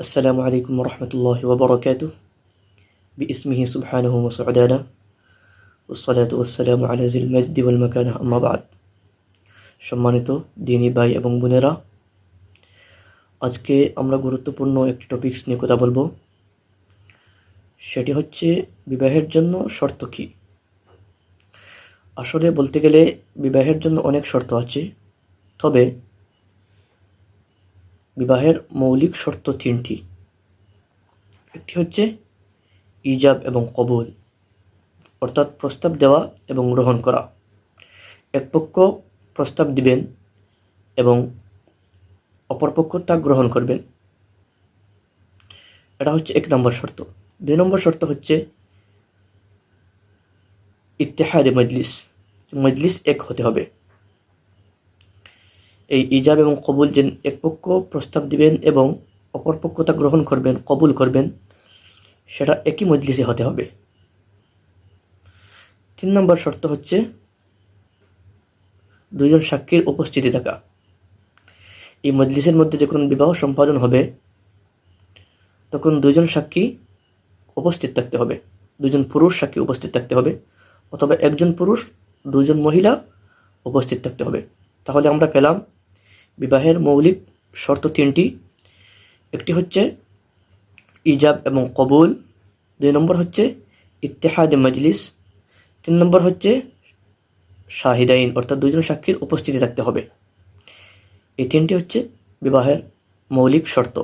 السلام عليكم ورحمة الله وبركاته باسمه سبحانه وسعدانا والصلاة والسلام على ذي المجد والمكانة أما بعد সম্মানিত দিনী ভাই এবং বোনেরা, আজকে আমরা গুরুত্বপূর্ণ একটি টপিকস নিয়ে কথা বলবো। সেটি হচ্ছে বিবাহের জন্য শর্ত কী। আসলে বলতে গেলে বিবাহের জন্য অনেক শর্ত আছে, তবে বিবাহের মৌলিক শর্ত তিনটি। একটি হচ্ছে ইজাব এবং কবুল, অর্থাৎ প্রস্তাব দেওয়া এবং গ্রহণ করা। এক পক্ষ প্রস্তাব দিবেন এবং অপর পক্ষ তা গ্রহণ করবেন, এটা হচ্ছে এক নম্বর শর্ত। দুই নম্বর শর্ত হচ্ছে ইত্তেহাদে মজলিস, মজলিস এক হতে হবে। এই ইজাব এবং কবুল, যে এক পক্ষ প্রস্তাব দিবেন এবং অপর পক্ষ তা গ্রহণ করবেন, কবুল করবেন, সেটা একই মজলিসে হতে হবে। তিন নম্বর শর্ত হচ্ছে দুইজন সাক্ষীর উপস্থিতি থাকা। এই মজলিসের মধ্যে যখন বিবাহ সম্পাদন হবে তখন দুইজন সাক্ষী উপস্থিত থাকতে হবে, দুজন পুরুষ সাক্ষী উপস্থিত থাকতে হবে, অথবা একজন পুরুষ দুজন মহিলা উপস্থিত থাকতে হবে। তাহলে আমরা পেলাম বিবাহের মৌলিক শর্ত তিনটি। একটি হচ্ছে ইজাব এবং কবুল, দুই নম্বর হচ্ছে ইত্তেহাদে মজলিস, তিন নম্বর হচ্ছে শাহিদাইন, অর্থাৎ দুজন সাক্ষীর উপস্থিতি থাকতে হবে। এই তিনটি হচ্ছে বিবাহের মৌলিক শর্ত।